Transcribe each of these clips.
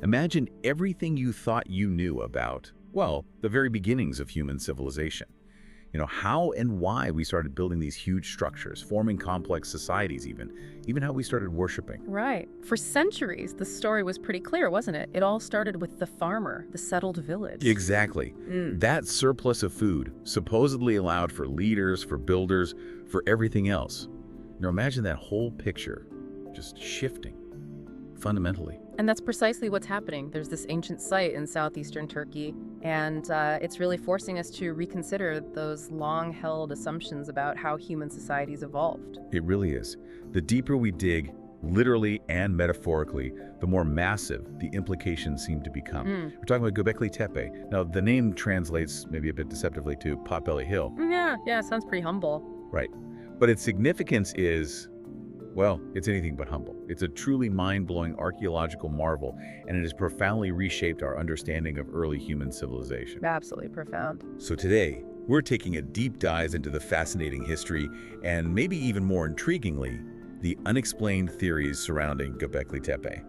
Imagine everything you thought you knew about, well, the very beginnings of human civilization. How and why we started building these huge structures, forming complex societies even how we started worshiping. Right. For centuries, the story was pretty clear, wasn't it? It all started with the farmer, the settled village. Exactly. That surplus of food supposedly allowed for leaders, for builders, for everything else. Imagine that whole picture just shifting fundamentally. And that's precisely what's happening. There's this ancient site in southeastern Turkey, and it's really forcing us to reconsider those long-held assumptions about how human societies evolved. It really is. The deeper we dig, literally and metaphorically, the more massive the implications seem to become. We're talking about Göbekli Tepe. Now, the name translates maybe a bit deceptively to Potbelly Hill. Yeah, sounds pretty humble. Right. But its significance is, well, it's anything but humble. It's a truly mind-blowing archaeological marvel, and it has profoundly reshaped our understanding of early human civilization. Absolutely profound. So today, we're taking a deep dive into the fascinating history, and maybe even more intriguingly, the unexplained theories surrounding Göbekli Tepe.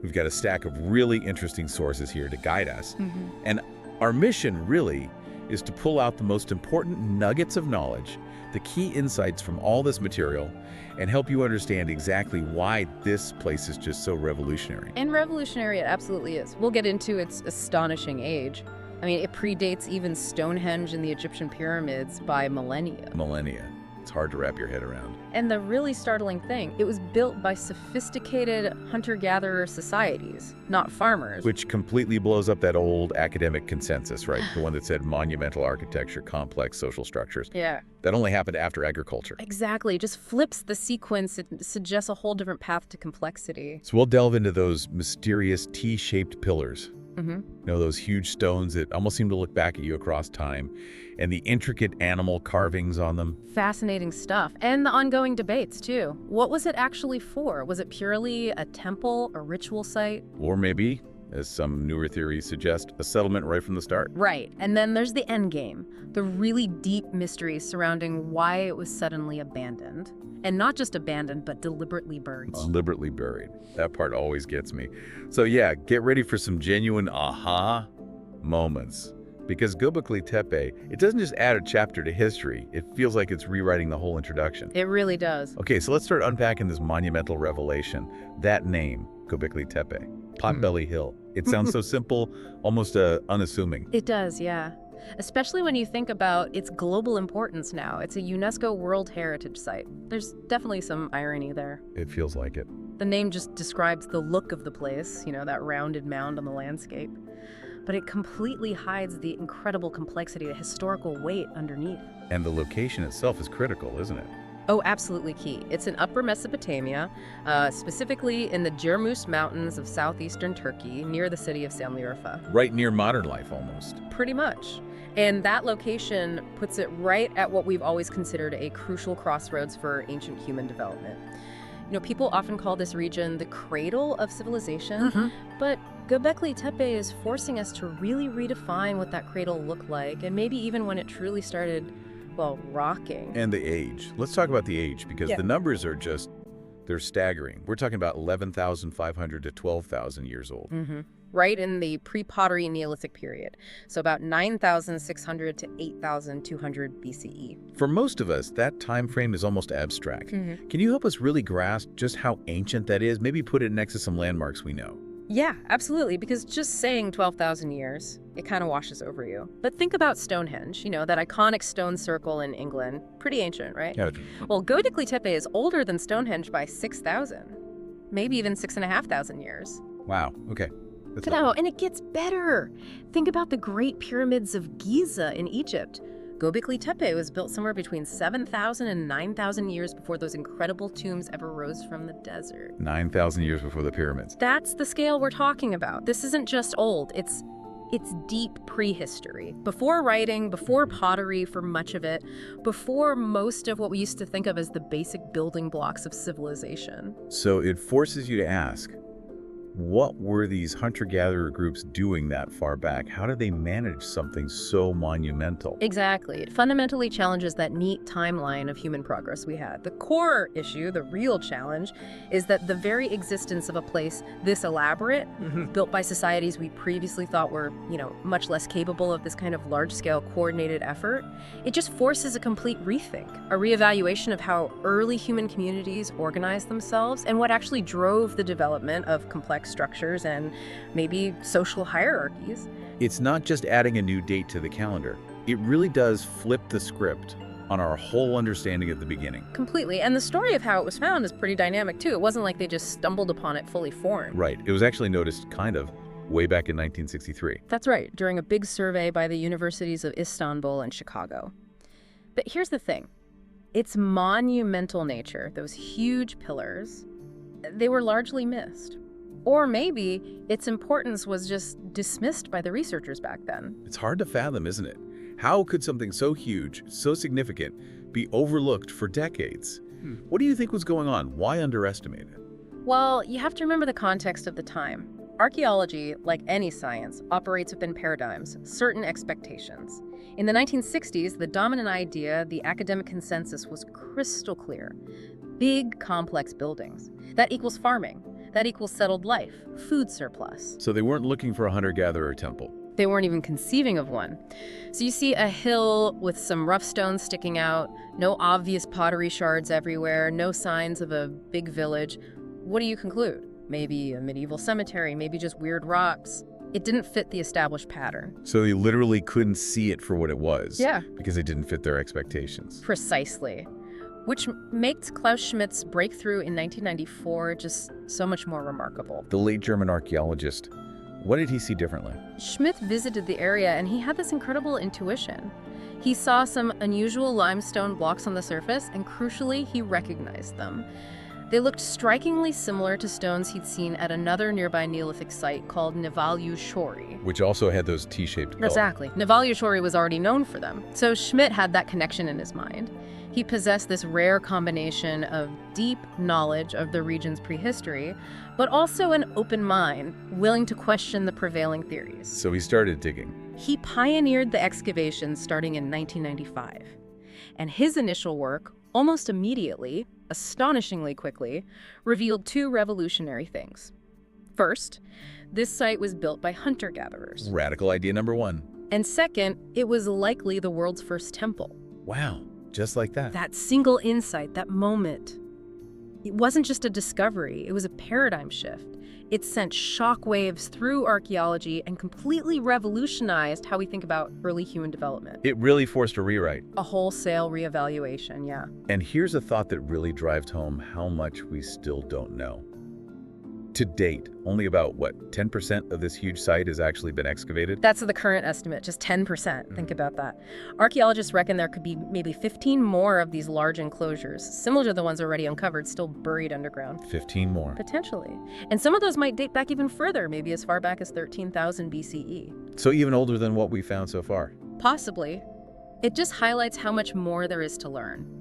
We've got a stack of really interesting sources here to guide us. And our mission really is to pull out the most important nuggets of knowledge, the key insights from all this material, and help you understand exactly why this place is just so revolutionary. And revolutionary it absolutely is. We'll get into its astonishing age. I mean, it predates even Stonehenge and the Egyptian pyramids by millennia. Millennia. It's hard to wrap your head around. And the really startling thing, it was built by sophisticated hunter-gatherer societies, not farmers. Which completely blows up that old academic consensus, right? The one that said monumental architecture, complex social structures. Yeah. That only happened after agriculture. Exactly. It just flips the sequence. It suggests a whole different path to complexity. So we'll delve into those mysterious T-shaped pillars. Those huge stones that almost seem to look back at you across time, and the intricate animal carvings on them. Fascinating stuff. And the ongoing debates, too. What was it actually for? Was it purely a temple, a ritual site? Or maybe, as some newer theories suggest, a settlement right from the start. Right. And then there's the end game, the really deep mysteries surrounding why it was suddenly abandoned. And not just abandoned, but deliberately buried. Deliberately buried. That part always gets me. So yeah, get ready for some genuine aha moments. Because Göbekli Tepe, it doesn't just add a chapter to history. It feels like it's rewriting the whole introduction. It really does. Okay, so let's start unpacking this monumental revelation. That name, Göbekli Tepe, Potbelly Hill. It sounds so simple, almost unassuming. It does, yeah. Especially when you think about its global importance now. It's a UNESCO World Heritage Site. There's definitely some irony there. It feels like it. The name just describes the look of the place, that rounded mound on the landscape. But it completely hides the incredible complexity, the historical weight underneath. And the location itself is critical, isn't it? Oh, absolutely key. It's in Upper Mesopotamia, specifically in the Cermus Mountains of southeastern Turkey, near the city of Şanlıurfa. Right near modern life, almost. Pretty much. And that location puts it right at what we've always considered a crucial crossroads for ancient human development. People often call this region the cradle of civilization, but Göbekli Tepe is forcing us to really redefine what that cradle looked like, and maybe even when it truly started, well, rocking. And the age. Let's talk about the age, because the numbers are they're staggering. We're talking about 11,500 to 12,000 years old. Right in the pre-pottery Neolithic period, so about 9,600 to 8,200 BCE. For most of us, that time frame is almost abstract. Can you help us really grasp just how ancient that is? Maybe put it next to some landmarks we know. Yeah, absolutely, because just saying 12,000 years, it kind of washes over you. But think about Stonehenge, that iconic stone circle in England. Pretty ancient, right? Yeah. Well, Göbekli Tepe is older than Stonehenge by 6,000, maybe even 6,500 years. Wow, okay. And it gets better. Think about the Great Pyramids of Giza in Egypt. Göbekli Tepe was built somewhere between 7,000 and 9,000 years before those incredible tombs ever rose from the desert. 9,000 years before the pyramids. That's the scale we're talking about. This isn't just old. It's deep prehistory. Before writing, before pottery for much of it, before most of what we used to think of as the basic building blocks of civilization. So it forces you to ask, What were these hunter-gatherer groups doing that far back? How did they manage something so monumental? Exactly. It fundamentally challenges that neat timeline of human progress we had. The core issue, the real challenge, is that the very existence of a place this elaborate, built by societies we previously thought were, much less capable of this kind of large-scale coordinated effort, it just forces a complete rethink, a reevaluation of how early human communities organized themselves and what actually drove the development of complex structures and maybe social hierarchies. It's not just adding a new date to the calendar. It really does flip the script on our whole understanding at the beginning. Completely. And the story of how it was found is pretty dynamic, too. It wasn't like they just stumbled upon it fully formed. Right. It was actually noticed way back in 1963. That's right, during a big survey by the universities of Istanbul and Chicago. But here's the thing. Its monumental nature, those huge pillars, they were largely missed. Or maybe its importance was just dismissed by the researchers back then. It's hard to fathom, isn't it? How could something so huge, so significant, be overlooked for decades? What do you think was going on? Why underestimate it? Well, you have to remember the context of the time. Archaeology, like any science, operates within paradigms, certain expectations. In the 1960s, the dominant idea, the academic consensus, was crystal clear. Big, complex buildings. That equals farming. That equals settled life, food surplus. So they weren't looking for a hunter-gatherer temple. They weren't even conceiving of one. So you see a hill with some rough stones sticking out, no obvious pottery shards everywhere, no signs of a big village. What do you conclude? Maybe a medieval cemetery, maybe just weird rocks. It didn't fit the established pattern. So they literally couldn't see it for what it was. Yeah. Because it didn't fit their expectations. Precisely. Which makes Klaus Schmidt's breakthrough in 1994 just so much more remarkable. The late German archaeologist, what did he see differently? Schmidt visited the area and he had this incredible intuition. He saw some unusual limestone blocks on the surface and crucially, he recognized them. They looked strikingly similar to stones he'd seen at another nearby Neolithic site called Nevalju Shori. Which also had those T-shaped colors. Exactly. Nevalju Shori was already known for them. So Schmidt had that connection in his mind. He possessed this rare combination of deep knowledge of the region's prehistory, but also an open mind, willing to question the prevailing theories. So he started digging. He pioneered the excavations starting in 1995. And his initial work, almost immediately, astonishingly quickly, revealed two revolutionary things. First, this site was built by hunter-gatherers. Radical idea number one. And second, it was likely the world's first temple. Wow. Just like that. That single insight, that moment, it wasn't just a discovery, it was a paradigm shift. It sent shockwaves through archaeology and completely revolutionized how we think about early human development. It really forced a rewrite. A wholesale reevaluation, yeah. And here's a thought that really drives home how much we still don't know. To date, only about, 10% of this huge site has actually been excavated? That's the current estimate, just 10%. Think about that. Archaeologists reckon there could be maybe 15 more of these large enclosures, similar to the ones already uncovered, still buried underground. 15 more. Potentially. And some of those might date back even further, maybe as far back as 13,000 BCE. So even older than what we found so far? Possibly. It just highlights how much more there is to learn.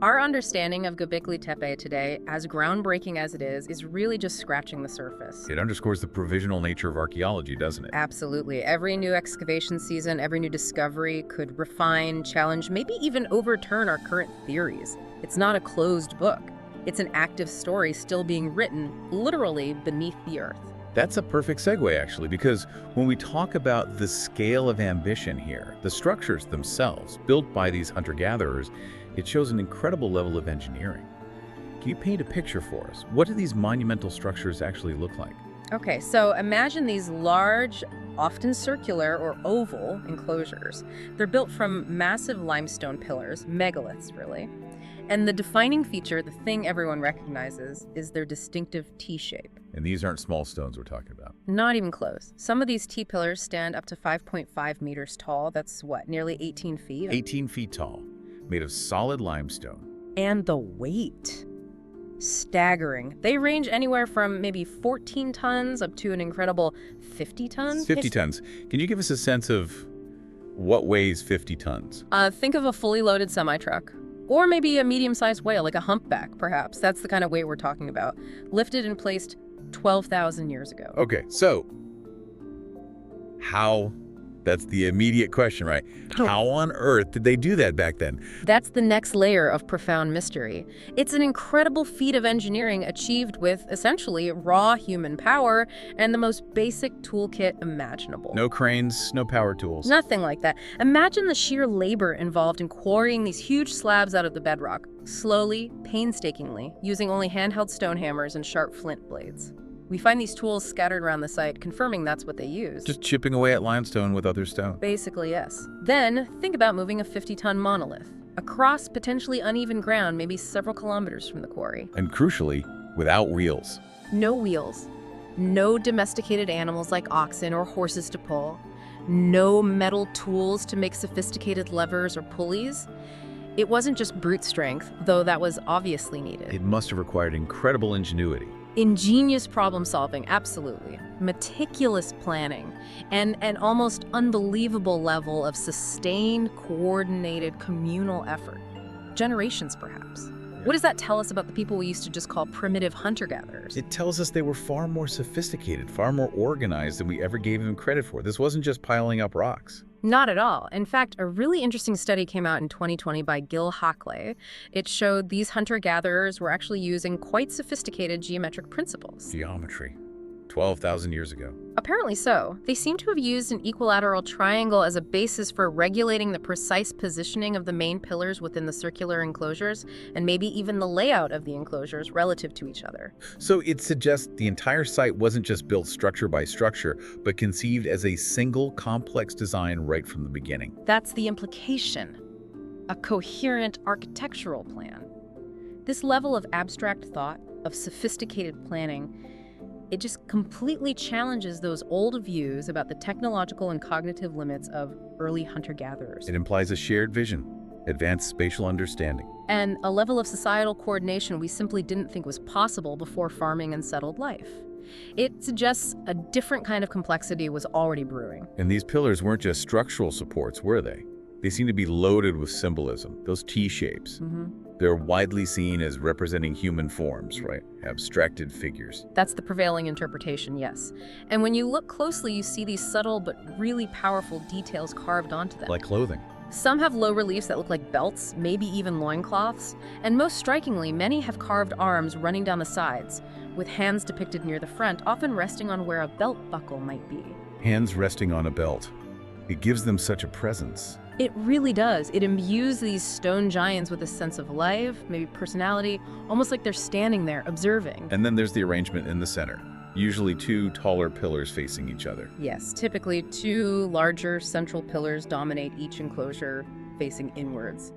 Our understanding of Göbekli Tepe today, as groundbreaking as it is really just scratching the surface. It underscores the provisional nature of archaeology, doesn't it? Absolutely. Every new excavation season, every new discovery could refine, challenge, maybe even overturn our current theories. It's not a closed book. It's an active story still being written, literally beneath the earth. That's a perfect segue, actually, because when we talk about the scale of ambition here, the structures themselves, built by these hunter-gatherers, it shows an incredible level of engineering. Can you paint a picture for us? What do these monumental structures actually look like? Okay, so imagine these large, often circular or oval enclosures. They're built from massive limestone pillars, megaliths really. And the defining feature, the thing everyone recognizes, is their distinctive T-shape. And these aren't small stones we're talking about. Not even close. Some of these T-pillars stand up to 5.5 meters tall. That's nearly 18 feet? 18 feet tall, made of solid limestone. And the weight. Staggering. They range anywhere from maybe 14 tons up to an incredible 50 tons. 50 tons. Can you give us a sense of what weighs 50 tons? Think of a fully loaded semi-truck. Or maybe a medium-sized whale, like a humpback, perhaps. That's the kind of weight we're talking about. Lifted and placed 12,000 years ago. Okay, so how? That's the immediate question, right? How on earth did they do that back then? That's the next layer of profound mystery. It's an incredible feat of engineering achieved with essentially raw human power and the most basic toolkit imaginable. No cranes, no power tools. Nothing like that. Imagine the sheer labor involved in quarrying these huge slabs out of the bedrock, slowly, painstakingly, using only handheld stone hammers and sharp flint blades. We find these tools scattered around the site, confirming that's what they used. Just chipping away at limestone with other stone. Basically, yes. Then, think about moving a 50-ton monolith across potentially uneven ground, maybe several kilometers from the quarry. And crucially, without wheels. No wheels. No domesticated animals like oxen or horses to pull. No metal tools to make sophisticated levers or pulleys. It wasn't just brute strength, though that was obviously needed. It must have required incredible ingenuity. Ingenious problem solving, absolutely. Meticulous planning, and an almost unbelievable level of sustained, coordinated, communal effort. Generations, perhaps. What does that tell us about the people we used to just call primitive hunter-gatherers? It tells us they were far more sophisticated, far more organized than we ever gave them credit for. This wasn't just piling up rocks. Not at all. In fact, a really interesting study came out in 2020 by Gil Hockley. It showed these hunter-gatherers were actually using quite sophisticated geometric principles. Geometry. 12,000 years ago. Apparently so. They seem to have used an equilateral triangle as a basis for regulating the precise positioning of the main pillars within the circular enclosures, and maybe even the layout of the enclosures relative to each other. So it suggests the entire site wasn't just built structure by structure, but conceived as a single complex design right from the beginning. That's the implication. A coherent architectural plan. This level of abstract thought, of sophisticated planning, it just completely challenges those old views about the technological and cognitive limits of early hunter-gatherers. It implies a shared vision, advanced spatial understanding. And a level of societal coordination we simply didn't think was possible before farming and settled life. It suggests a different kind of complexity was already brewing. And these pillars weren't just structural supports, were they? They seem to be loaded with symbolism, those T-shapes. They're widely seen as representing human forms, right? Abstracted figures. That's the prevailing interpretation, yes. And when you look closely, you see these subtle but really powerful details carved onto them. Like clothing. Some have low reliefs that look like belts, maybe even loincloths. And most strikingly, many have carved arms running down the sides, with hands depicted near the front, often resting on where a belt buckle might be. Hands resting on a belt. It gives them such a presence. It really does. It imbues these stone giants with a sense of life, maybe personality, almost like they're standing there, observing. And then there's the arrangement in the center. Usually two taller pillars facing each other. Yes, typically two larger central pillars dominate each enclosure, facing inwards.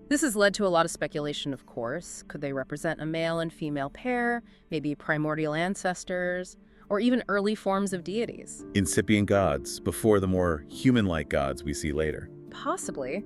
This has led to a lot of speculation, of course. Could they represent a male and female pair, maybe primordial ancestors, or even early forms of deities? Incipient gods, before the more human-like gods we see later. Possibly.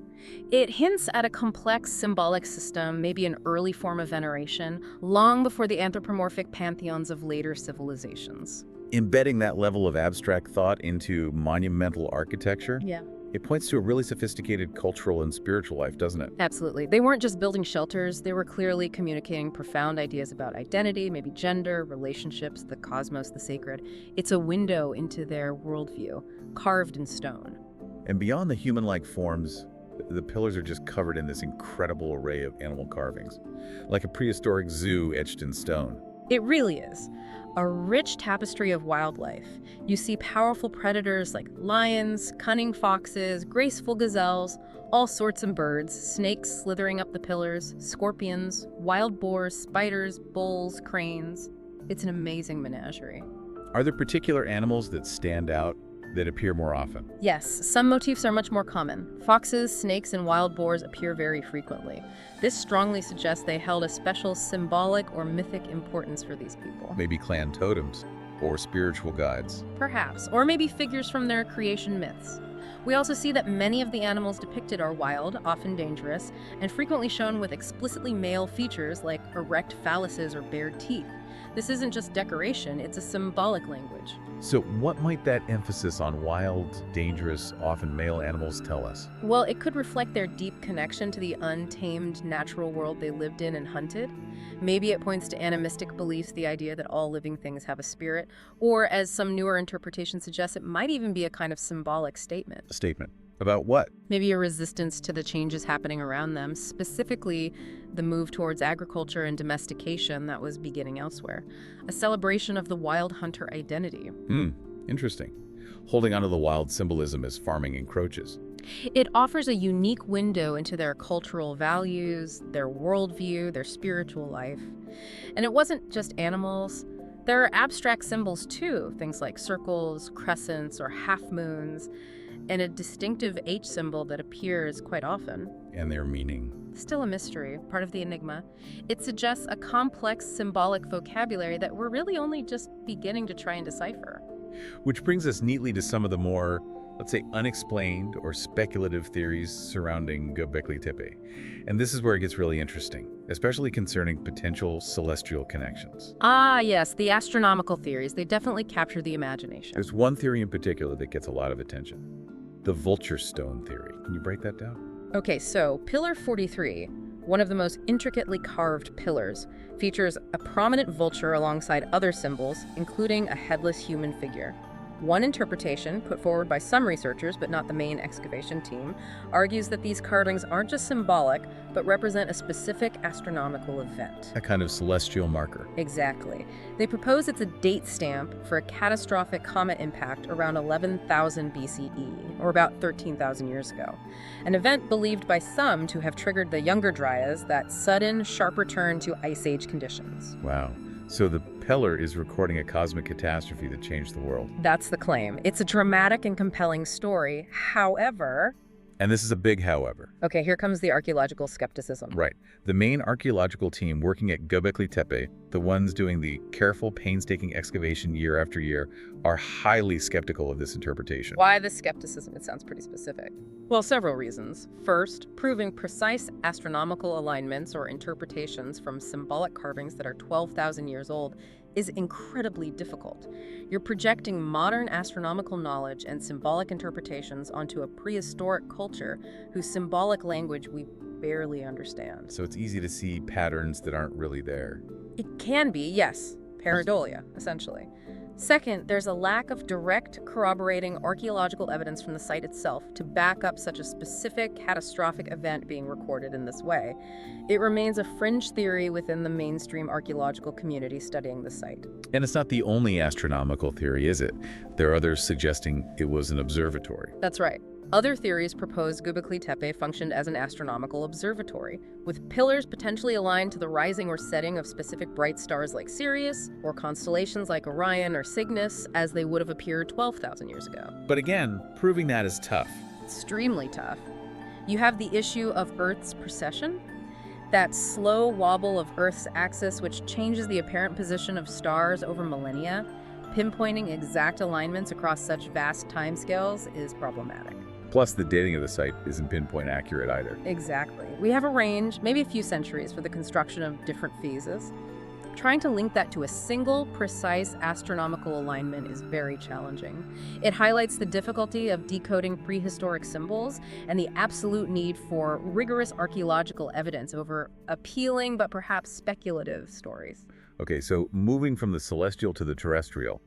It hints at a complex symbolic system, maybe an early form of veneration, long before the anthropomorphic pantheons of later civilizations. Embedding that level of abstract thought into monumental architecture, Yeah. it points to a really sophisticated cultural and spiritual life, doesn't it? Absolutely. They weren't just building shelters, they were clearly communicating profound ideas about identity, maybe gender, relationships, the cosmos, the sacred. It's a window into their worldview, carved in stone. And beyond the human-like forms, the pillars are just covered in this incredible array of animal carvings, like a prehistoric zoo etched in stone. It really is. A rich tapestry of wildlife. You see powerful predators like lions, cunning foxes, graceful gazelles, all sorts of birds, snakes slithering up the pillars, scorpions, wild boars, spiders, bulls, cranes. It's an amazing menagerie. Are there particular animals that stand out, that appear more often? Yes, some motifs are much more common. Foxes, snakes, and wild boars appear very frequently. This strongly suggests they held a special symbolic or mythic importance for these people. Maybe clan totems or spiritual guides. Perhaps, or maybe figures from their creation myths. We also see that many of the animals depicted are wild, often dangerous, and frequently shown with explicitly male features like erect phalluses or bared teeth. This isn't just decoration, it's a symbolic language. So what might that emphasis on wild, dangerous, often male animals tell us? Well, it could reflect their deep connection to the untamed natural world they lived in and hunted. Maybe it points to animistic beliefs, the idea that all living things have a spirit, or as some newer interpretation suggests, it might even be a kind of symbolic statement. A statement. About what? Maybe a resistance to the changes happening around them, specifically the move towards agriculture and domestication that was beginning elsewhere. A celebration of the wild hunter identity. Interesting. Holding onto the wild symbolism as farming encroaches. It offers a unique window into their cultural values, their worldview, their spiritual life. And it wasn't just animals. There are abstract symbols too, things like circles, crescents, or half-moons, and a distinctive H symbol that appears quite often. And their meaning. Still a mystery, part of the enigma. It suggests a complex symbolic vocabulary that we're really only just beginning to try and decipher. Which brings us neatly to some of the more, let's say, unexplained or speculative theories surrounding Göbekli Tepe. And this is where it gets really interesting, especially concerning potential celestial connections. Ah, yes, the astronomical theories. They definitely capture the imagination. There's one theory in particular that gets a lot of attention. The vulture stone theory. Can you break that down? Okay, so Pillar 43, one of the most intricately carved pillars, features a prominent vulture alongside other symbols, including a headless human figure. One interpretation, put forward by some researchers but not the main excavation team, argues that these carvings aren't just symbolic, but represent a specific astronomical event. A kind of celestial marker. Exactly. They propose it's a date stamp for a catastrophic comet impact around 11,000 BCE, or about 13,000 years ago. An event believed by some to have triggered the Younger Dryas, that sudden, sharp return to Ice Age conditions. Wow. So the pillar is recording a cosmic catastrophe that changed the world. That's the claim. It's a dramatic and compelling story. However... And this is a big however. Okay, here comes the archaeological skepticism. Right. The main archaeological team working at Göbekli Tepe, the ones doing the careful, painstaking excavation year after year, are highly skeptical of this interpretation. Why the skepticism? It sounds pretty specific. Well, several reasons. First, proving precise astronomical alignments or interpretations from symbolic carvings that are 12,000 years old is incredibly difficult. You're projecting modern astronomical knowledge and symbolic interpretations onto a prehistoric culture whose symbolic language we barely understand. So it's easy to see patterns that aren't really there. It can be, yes, pareidolia, essentially. Second, there's a lack of direct corroborating archaeological evidence from the site itself to back up such a specific catastrophic event being recorded in this way. It remains a fringe theory within the mainstream archaeological community studying the site. And it's not the only astronomical theory, is it? There are others suggesting it was an observatory. That's right. Other theories propose Göbekli Tepe functioned as an astronomical observatory, with pillars potentially aligned to the rising or setting of specific bright stars like Sirius, or constellations like Orion or Cygnus, as they would have appeared 12,000 years ago. But again, proving that is tough. Extremely tough. You have the issue of Earth's precession, that slow wobble of Earth's axis which changes the apparent position of stars over millennia. Pinpointing exact alignments across such vast timescales is problematic. Plus, the dating of the site isn't pinpoint accurate either. Exactly. We have a range, maybe a few centuries, for the construction of different phases. Trying to link that to a single, precise astronomical alignment is very challenging. It highlights the difficulty of decoding prehistoric symbols and the absolute need for rigorous archaeological evidence over appealing but perhaps speculative stories. Okay, so moving from the celestial to the terrestrial,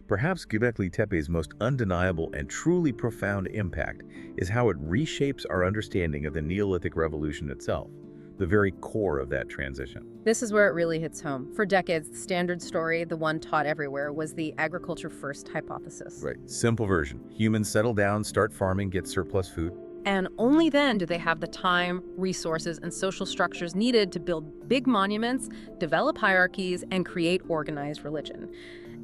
perhaps Göbekli Tepe's most undeniable and truly profound impact is how it reshapes our understanding of the Neolithic Revolution itself, the very core of that transition. This is where it really hits home. For decades, the standard story, the one taught everywhere, was the agriculture first hypothesis. Right. Simple version. Humans settle down, start farming, get surplus food. And only then do they have the time, resources, and social structures needed to build big monuments, develop hierarchies, and create organized religion.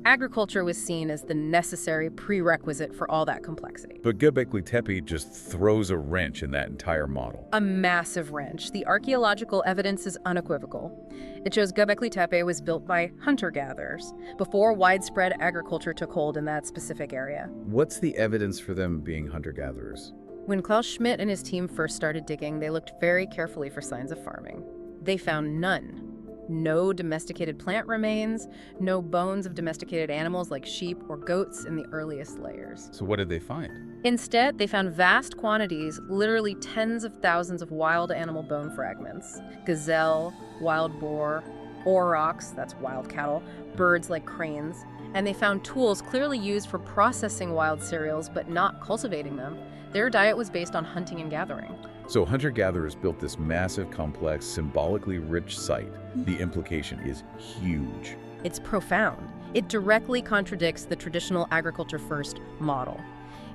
Agriculture was seen as the necessary prerequisite for all that complexity. But Göbekli Tepe just throws a wrench in that entire model. A massive wrench. The archaeological evidence is unequivocal. It shows Göbekli Tepe was built by hunter-gatherers before widespread agriculture took hold in that specific area. What's the evidence for them being hunter-gatherers? When Klaus Schmidt and his team first started digging, they looked very carefully for signs of farming. They found none. No domesticated plant remains, no bones of domesticated animals like sheep or goats in the earliest layers. So what did they find? Instead, they found vast quantities, literally tens of thousands of wild animal bone fragments. Gazelle, wild boar, aurochs, that's wild cattle, birds like cranes, and they found tools clearly used for processing wild cereals but not cultivating them. Their diet was based on hunting and gathering. So hunter-gatherers built this massive, complex, symbolically rich site. The implication is huge. It's profound. It directly contradicts the traditional agriculture-first model.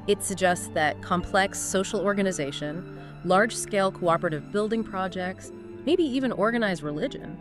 It suggests that complex social organization, large-scale cooperative building projects, maybe even organized religion.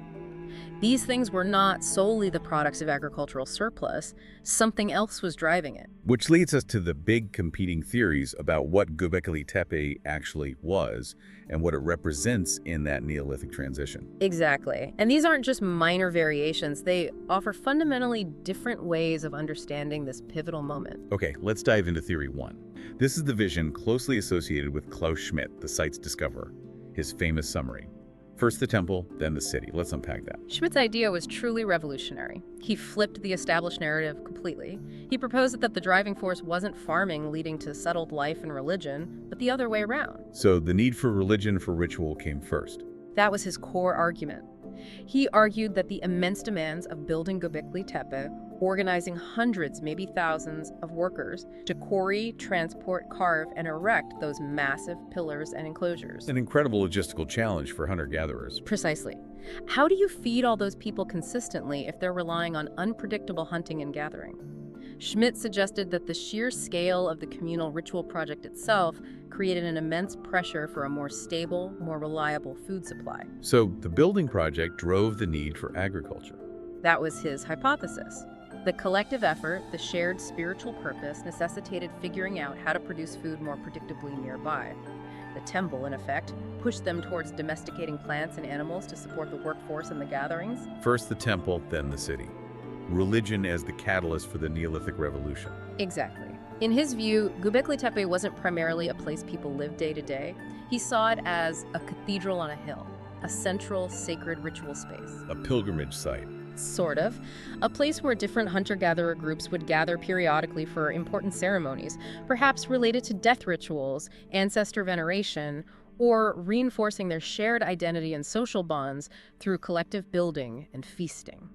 These things were not solely the products of agricultural surplus. Something else was driving it. Which leads us to the big competing theories about what Göbekli Tepe actually was and what it represents in that Neolithic transition. Exactly. And these aren't just minor variations. They offer fundamentally different ways of understanding this pivotal moment. Okay, let's dive into theory 1. This is the vision closely associated with Klaus Schmidt, the site's discoverer. His famous summary. First the temple, then the city. Let's unpack that. Schmidt's idea was truly revolutionary. He flipped the established narrative completely. He proposed that the driving force wasn't farming leading to settled life and religion, but the other way around. So the need for religion for ritual came first. That was his core argument. He argued that the immense demands of building Göbekli Tepe, organizing hundreds, maybe thousands of workers to quarry, transport, carve, and erect those massive pillars and enclosures. An incredible logistical challenge for hunter-gatherers. Precisely. How do you feed all those people consistently if they're relying on unpredictable hunting and gathering? Schmidt suggested that the sheer scale of the communal ritual project itself created an immense pressure for a more stable, more reliable food supply. So the building project drove the need for agriculture. That was his hypothesis. The collective effort, the shared spiritual purpose, necessitated figuring out how to produce food more predictably nearby. The temple, in effect, pushed them towards domesticating plants and animals to support the workforce and the gatherings. First the temple, then the city. Religion as the catalyst for the Neolithic Revolution. Exactly. In his view, Göbekli Tepe wasn't primarily a place people lived day to day. He saw it as a cathedral on a hill, a central sacred ritual space. A pilgrimage site. Sort of. A place where different hunter-gatherer groups would gather periodically for important ceremonies, perhaps related to death rituals, ancestor veneration, or reinforcing their shared identity and social bonds through collective building and feasting.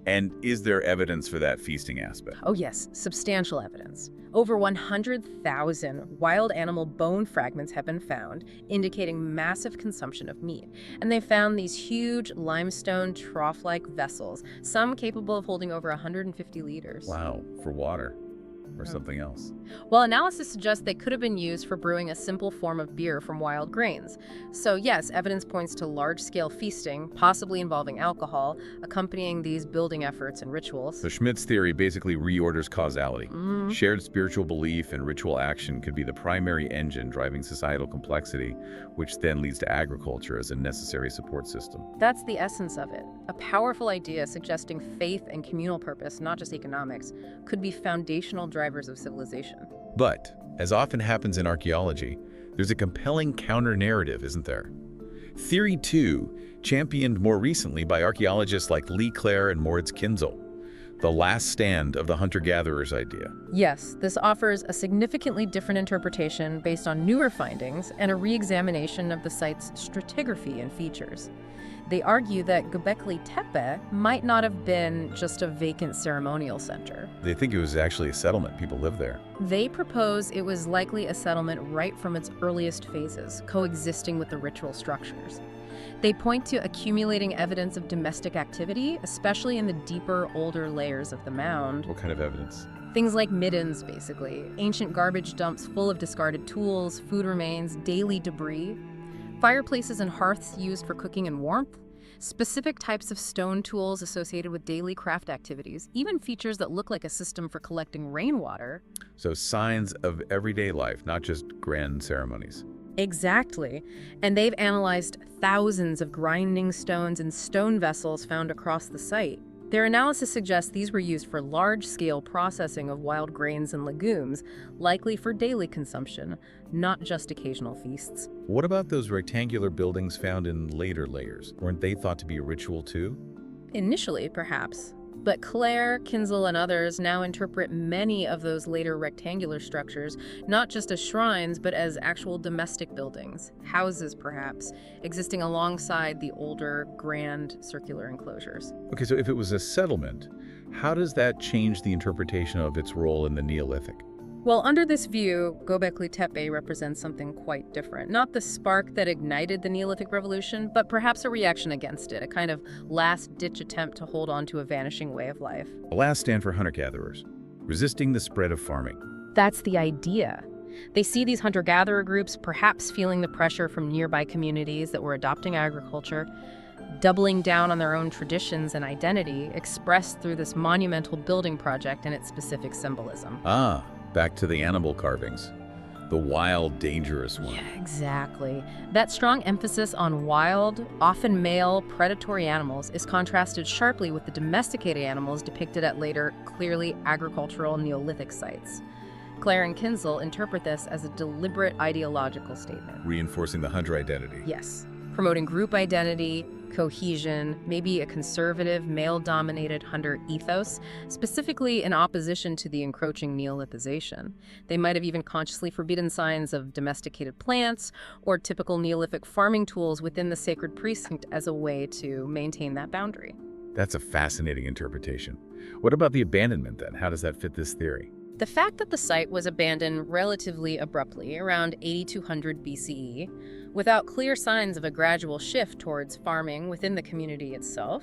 And is there evidence for that feasting aspect? Oh yes, substantial evidence. Over 100,000 wild animal bone fragments have been found, indicating massive consumption of meat. And they found these huge limestone trough-like vessels, some capable of holding over 150 liters. Wow, for water. Or something else. Well, analysis suggests they could have been used for brewing a simple form of beer from wild grains. So yes, evidence points to large-scale feasting, possibly involving alcohol, accompanying these building efforts and rituals. So Schmidt's theory basically reorders causality. Shared spiritual belief and ritual action could be the primary engine driving societal complexity, which then leads to agriculture as a necessary support system. That's the essence of it. A powerful idea suggesting faith and communal purpose, not just economics, could be foundational drivers of civilization. But, as often happens in archaeology, there's a compelling counter-narrative, isn't there? Theory 2, championed more recently by archaeologists like Lee Clare and Moritz Kinzel, the last stand of the hunter-gatherers idea. Yes, this offers a significantly different interpretation based on newer findings and a re-examination of the site's stratigraphy and features. They argue that Göbekli Tepe might not have been just a vacant ceremonial center. They think it was actually a settlement. People lived there. They propose it was likely a settlement right from its earliest phases, coexisting with the ritual structures. They point to accumulating evidence of domestic activity, especially in the deeper, older layers of the mound. What kind of evidence? Things like middens, basically. Ancient garbage dumps full of discarded tools, food remains, daily debris. Fireplaces and hearths used for cooking and warmth. Specific types of stone tools associated with daily craft activities. Even features that look like a system for collecting rainwater. So signs of everyday life, not just grand ceremonies. Exactly. And they've analyzed thousands of grinding stones and stone vessels found across the site. Their analysis suggests these were used for large-scale processing of wild grains and legumes, likely for daily consumption, not just occasional feasts. What about those rectangular buildings found in later layers? Weren't they thought to be a ritual too? Initially, perhaps. But Claire, Kinzel, and others now interpret many of those later rectangular structures not just as shrines, but as actual domestic buildings, houses perhaps, existing alongside the older, grand circular enclosures. Okay, so if it was a settlement, how does that change the interpretation of its role in the Neolithic? Well, under this view, Göbekli Tepe represents something quite different. Not the spark that ignited the Neolithic Revolution, but perhaps a reaction against it, a kind of last-ditch attempt to hold on to a vanishing way of life. A last stand for hunter-gatherers, resisting the spread of farming. That's the idea. They see these hunter-gatherer groups perhaps feeling the pressure from nearby communities that were adopting agriculture, doubling down on their own traditions and identity, expressed through this monumental building project and its specific symbolism. Ah, back to the animal carvings. The wild, dangerous one. Yeah, exactly. That strong emphasis on wild, often male, predatory animals is contrasted sharply with the domesticated animals depicted at later, clearly agricultural Neolithic sites. Claire and Kinzel interpret this as a deliberate ideological statement. Reinforcing the hunter identity. Yes. Promoting group identity, cohesion, maybe a conservative, male-dominated hunter ethos, specifically in opposition to the encroaching Neolithization. They might have even consciously forbidden signs of domesticated plants or typical Neolithic farming tools within the sacred precinct as a way to maintain that boundary. That's a fascinating interpretation. What about the abandonment then? How does that fit this theory? The fact that the site was abandoned relatively abruptly, around 8200 BCE, without clear signs of a gradual shift towards farming within the community itself,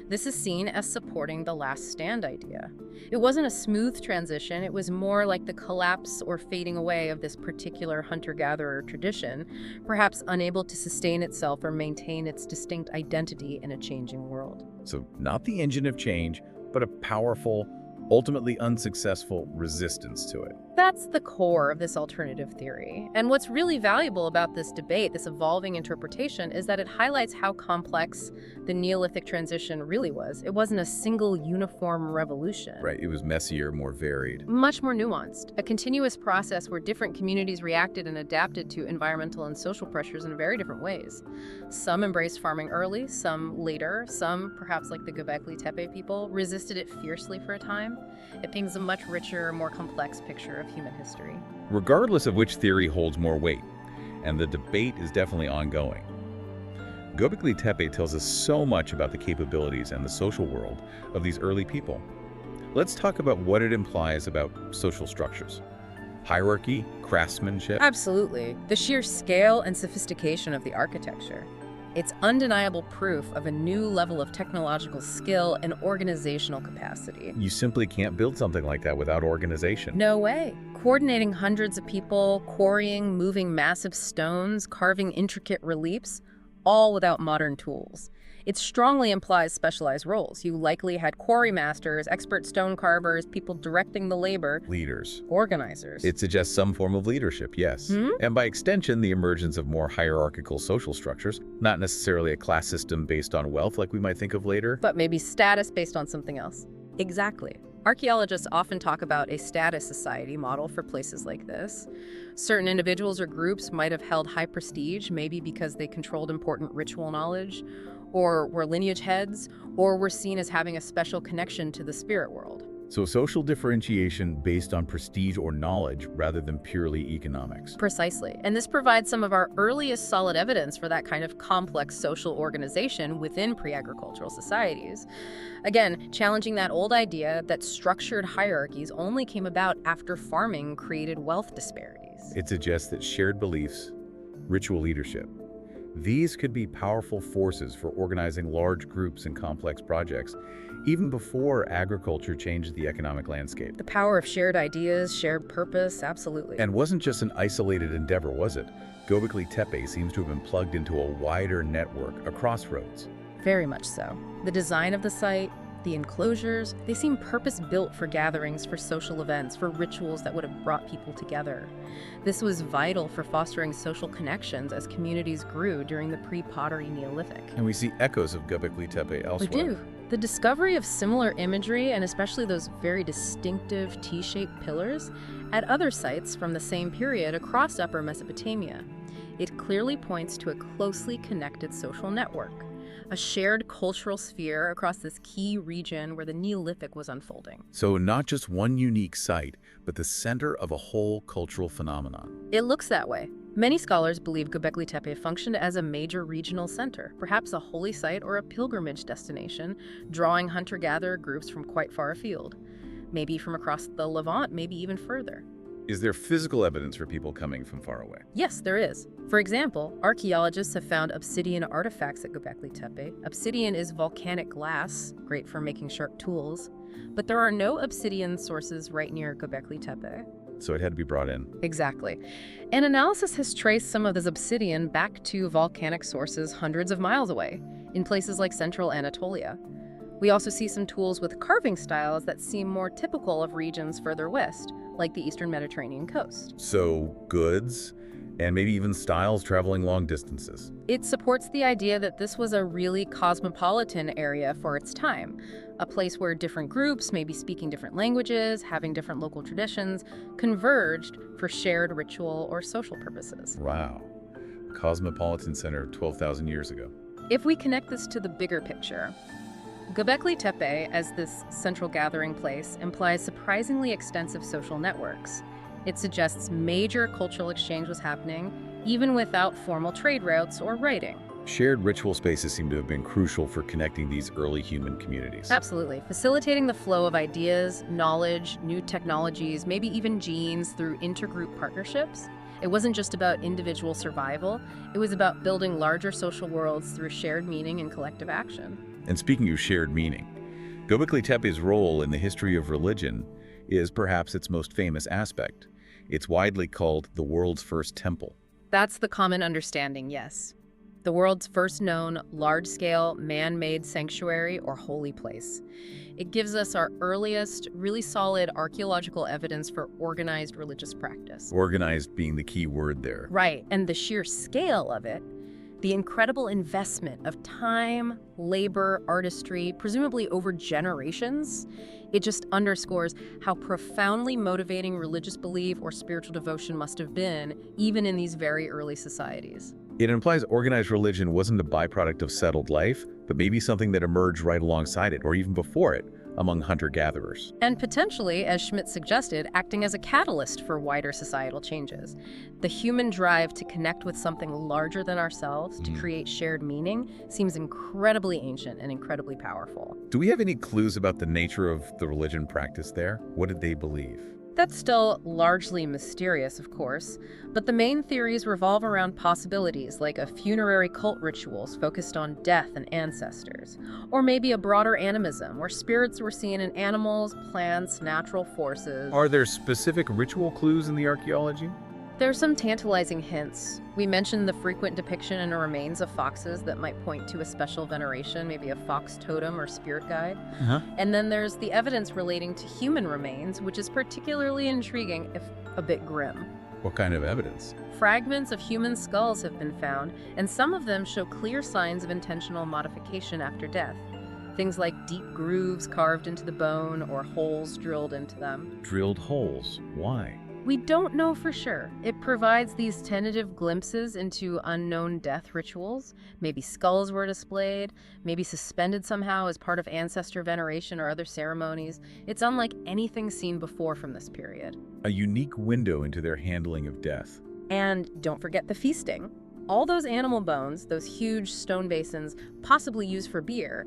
this is seen as supporting the last stand idea. It wasn't a smooth transition, it was more like the collapse or fading away of this particular hunter-gatherer tradition, perhaps unable to sustain itself or maintain its distinct identity in a changing world. So not the engine of change, but a powerful, ultimately unsuccessful resistance to it. That's the core of this alternative theory. And what's really valuable about this debate, this evolving interpretation, is that it highlights how complex the Neolithic transition really was. It wasn't a single uniform revolution. Right, it was messier, more varied. Much more nuanced. A continuous process where different communities reacted and adapted to environmental and social pressures in very different ways. Some embraced farming early, some later, some, perhaps like the Göbekli Tepe people, resisted it fiercely for a time. It paints a much richer, more complex picture of human history. Regardless of which theory holds more weight, and the debate is definitely ongoing. Göbekli Tepe tells us so much about the capabilities and the social world of these early people. Let's talk about what it implies about social structures. Hierarchy, craftsmanship. Absolutely. The sheer scale and sophistication of the architecture. It's undeniable proof of a new level of technological skill and organizational capacity. You simply can't build something like that without organization. No way. Coordinating hundreds of people, quarrying, moving massive stones, carving intricate reliefs, all without modern tools. It strongly implies specialized roles. You likely had quarry masters, expert stone carvers, people directing the labor. Leaders. Organizers. It suggests some form of leadership, yes. And by extension, the emergence of more hierarchical social structures, not necessarily a class system based on wealth like we might think of later. But maybe status based on something else. Exactly. Archaeologists often talk about a status society model for places like this. Certain individuals or groups might have held high prestige, maybe because they controlled important ritual knowledge, or were lineage heads, or were seen as having a special connection to the spirit world. So social differentiation based on prestige or knowledge rather than purely economics. Precisely. And this provides some of our earliest solid evidence for that kind of complex social organization within pre-agricultural societies. Again, challenging that old idea that structured hierarchies only came about after farming created wealth disparities. It suggests that shared beliefs, ritual leadership, these could be powerful forces for organizing large groups and complex projects, even before agriculture changed the economic landscape. The power of shared ideas, shared purpose, absolutely. And wasn't just an isolated endeavor, was it? Göbekli Tepe seems to have been plugged into a wider network, a crossroads. Very much so. The design of the site, the enclosures, they seem purpose-built for gatherings, for social events, for rituals that would have brought people together. This was vital for fostering social connections as communities grew during the pre-pottery Neolithic. And we see echoes of Göbekli Tepe elsewhere. We do. The discovery of similar imagery, and especially those very distinctive T-shaped pillars, at other sites from the same period across Upper Mesopotamia. It closely points to a closely connected social network. a shared cultural sphere across this key region where the Neolithic was unfolding. So not just one unique site, but the center of a whole cultural phenomenon. It looks that way. Many scholars believe Göbekli Tepe functioned as a major regional center, perhaps a holy site or a pilgrimage destination, drawing hunter-gatherer groups from quite far afield. Maybe from across the Levant, maybe even further. Is there physical evidence for people coming from far away? Yes, there is. For example, archaeologists have found obsidian artifacts at Göbekli Tepe. Obsidian is volcanic glass, great for making sharp tools, but there are no obsidian sources right near Göbekli Tepe. So it had to be brought in. Exactly. And analysis has traced some of this obsidian back to volcanic sources hundreds of miles away, in places like central Anatolia. We also see some tools with carving styles that seem more typical of regions further west, like the eastern Mediterranean coast. So goods and maybe even styles traveling long distances. It supports the idea that this was a really cosmopolitan area for its time, a place where different groups, maybe speaking different languages, having different local traditions, converged for shared ritual or social purposes. Wow. Cosmopolitan center 12,000 years ago. If we connect this to the bigger picture, Göbekli Tepe, as this central gathering place, implies surprisingly extensive social networks. It suggests major cultural exchange was happening, even without formal trade routes or writing. Shared ritual spaces seem to have been crucial for connecting these early human communities. Absolutely. Facilitating the flow of ideas, knowledge, new technologies, maybe even genes through intergroup partnerships. It wasn't just about individual survival, it was about building larger social worlds through shared meaning and collective action. And speaking of shared meaning, Göbekli Tepe's role in the history of religion is perhaps its most famous aspect. It's widely called the world's first temple. That's the common understanding, yes. The world's first known large-scale man-made sanctuary or holy place. It gives us our earliest, really solid archaeological evidence for organized religious practice. Organized being the key word there. Right, and the sheer scale of it, the incredible investment of time, labor, artistry, presumably over generations, it just underscores how profoundly motivating religious belief or spiritual devotion must have been, even in these very early societies. It implies organized religion wasn't a byproduct of settled life, but maybe something that emerged right alongside it, or even before it, among hunter-gatherers. And potentially, as Schmidt suggested, acting as a catalyst for wider societal changes. The human drive to connect with something larger than ourselves, to create shared meaning, seems incredibly ancient and incredibly powerful. Do we have any clues about the nature of the religion practiced there? What did they believe? That's still largely mysterious, of course, but the main theories revolve around possibilities like a funerary cult rituals focused on death and ancestors, or maybe a broader animism where spirits were seen in animals, plants, natural forces. Are there specific ritual clues in the archaeology? There's some tantalizing hints. We mentioned the frequent depiction in remains of foxes that might point to a special veneration, maybe a fox totem or spirit guide. And then there's the evidence relating to human remains, which is particularly intriguing, if a bit grim. What kind of evidence? Fragments of human skulls have been found, and some of them show clear signs of intentional modification after death. Things like deep grooves carved into the bone or holes drilled into them. Drilled holes. Why? We don't know for sure. It provides these tentative glimpses into unknown death rituals. Maybe skulls were displayed, maybe suspended somehow as part of ancestor veneration or other ceremonies. It's unlike anything seen before from this period. A unique window into their handling of death. And don't forget the feasting. All those animal bones, those huge stone basins, possibly used for beer,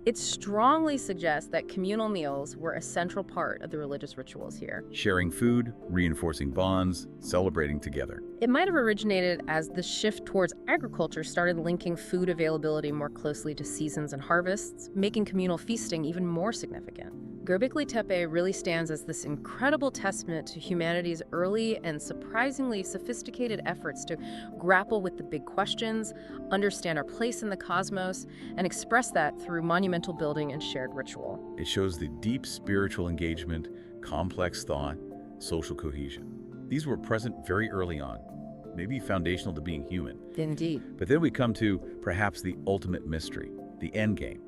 it strongly suggests that communal meals were a central part of the religious rituals here. Sharing food, reinforcing bonds, celebrating together. It might have originated as the shift towards agriculture started linking food availability more closely to seasons and harvests, making communal feasting even more significant. Göbekli Tepe really stands as this incredible testament to humanity's early and surprisingly sophisticated efforts to grapple with the big questions, understand our place in the cosmos, and express that through monumental building and shared ritual. It shows the deep spiritual engagement, complex thought, social cohesion. These were present very early on, maybe foundational to being human. Indeed. But then we come to perhaps the ultimate mystery, the end game.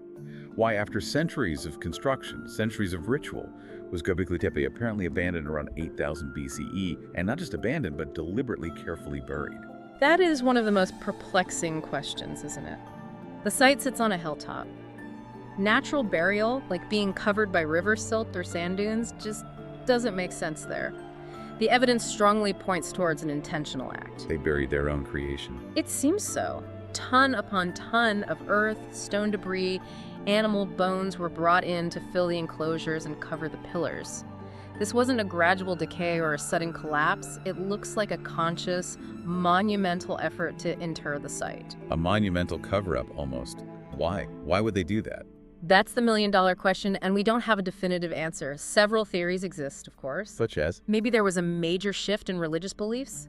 Why, after centuries of construction, centuries of ritual, was Göbekli Tepe apparently abandoned around 8000 BCE, and not just abandoned, but deliberately carefully buried? That is one of the most perplexing questions, isn't it? The site sits on a hilltop. Natural burial, like being covered by river silt or sand dunes, just doesn't make sense there. The evidence strongly points towards an intentional act. They buried their own creation. It seems so. Ton upon ton of earth, stone debris, animal bones were brought in to fill the enclosures and cover the pillars. This wasn't a gradual decay or a sudden collapse. It looks like a conscious, monumental effort to inter the site. A monumental cover-up, almost. Why? Why would they do that? That's the million-dollar question, and we don't have a definitive answer. Several theories exist, of course. Such as? Maybe there was a major shift in religious beliefs.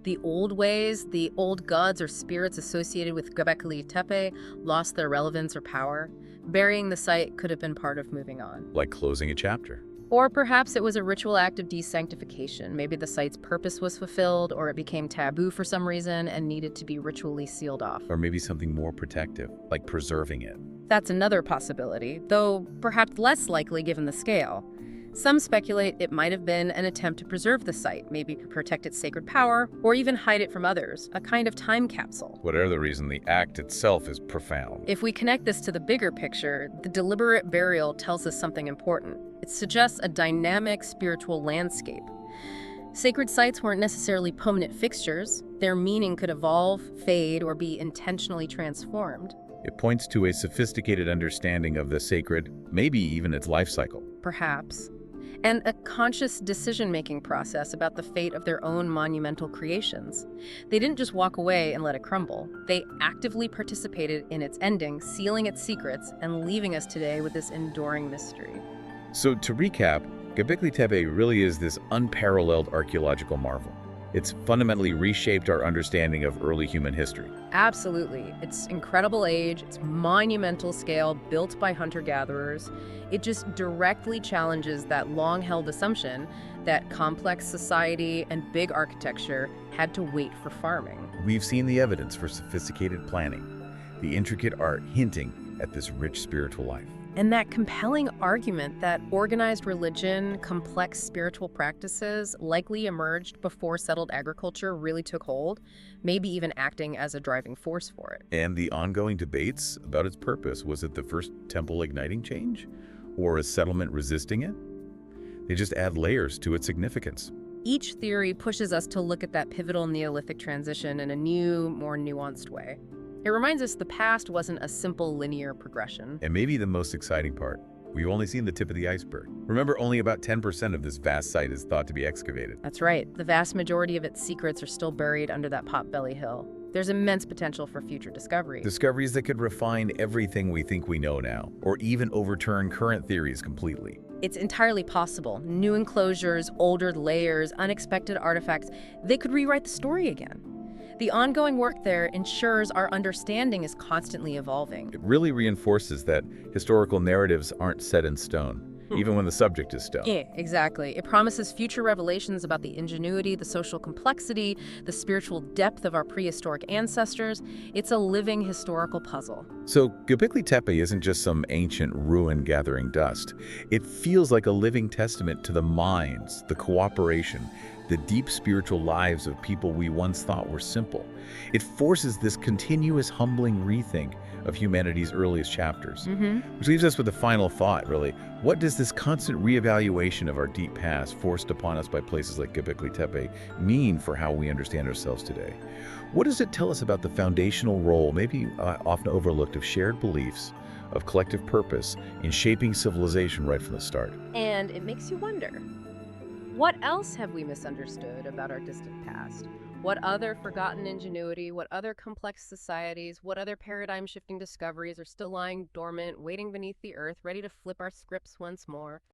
The old ways, the old gods or spirits associated with Göbekli Tepe lost their relevance or power. Burying the site could have been part of moving on. Like closing a chapter. Or perhaps it was a ritual act of desanctification. Maybe the site's purpose was fulfilled, or it became taboo for some reason and needed to be ritually sealed off. Or maybe something more protective, like preserving it. That's another possibility, though perhaps less likely given the scale. Some speculate it might have been an attempt to preserve the site, maybe to protect its sacred power, or even hide it from others, a kind of time capsule. Whatever the reason, the act itself is profound. If we connect this to the bigger picture, the deliberate burial tells us something important. It suggests a dynamic spiritual landscape. Sacred sites weren't necessarily permanent fixtures. Their meaning could evolve, fade, or be intentionally transformed. It points to a sophisticated understanding of the sacred, maybe even its life cycle. Perhaps. And a conscious decision-making process about the fate of their own monumental creations. They didn't just walk away and let it crumble. They actively participated in its ending, sealing its secrets, and leaving us today with this enduring mystery. So to recap, Göbekli Tepe really is this unparalleled archaeological marvel. It's fundamentally reshaped our understanding of early human history. Absolutely. Its incredible age, its monumental scale, built by hunter-gatherers, it just directly challenges that long-held assumption that complex society and big architecture had to wait for farming. We've seen the evidence for sophisticated planning, the intricate art hinting at this rich spiritual life. And that compelling argument that organized religion, complex spiritual practices likely emerged before settled agriculture really took hold, maybe even acting as a driving force for it. And the ongoing debates about its purpose. Was it the first temple igniting change? Or a settlement resisting it? They just add layers to its significance. Each theory pushes us to look at that pivotal Neolithic transition in a new, more nuanced way. It reminds us the past wasn't a simple linear progression. And maybe the most exciting part, we've only seen the tip of the iceberg. Remember, only about 10% of this vast site is thought to be excavated. That's right. The vast majority of its secrets are still buried under that potbelly hill. There's immense potential for future discoveries. Discoveries that could refine everything we think we know now, or even overturn current theories completely. It's entirely possible. New enclosures, older layers, unexpected artifacts, they could rewrite the story again. The ongoing work there ensures our understanding is constantly evolving. It really reinforces that historical narratives aren't set in stone, even when the subject is stone. Yeah, exactly. It promises future revelations about the ingenuity, the social complexity, the spiritual depth of our prehistoric ancestors. It's a living historical puzzle. So Göbekli Tepe isn't just some ancient ruin gathering dust. It feels like a living testament to the minds, the cooperation, the deep spiritual lives of people we once thought were simple. It forces this continuous humbling rethink of humanity's earliest chapters. Which leaves us with a final thought, really. What does this constant reevaluation of our deep past, forced upon us by places like Göbekli Tepe, mean for how we understand ourselves today? What does it tell us about the foundational role, maybe often overlooked, of shared beliefs, of collective purpose in shaping civilization right from the start? And it makes you wonder, what else have we misunderstood about our distant past? What other forgotten ingenuity, what other complex societies, what other paradigm-shifting discoveries are still lying dormant, waiting beneath the earth, ready to flip our scripts once more?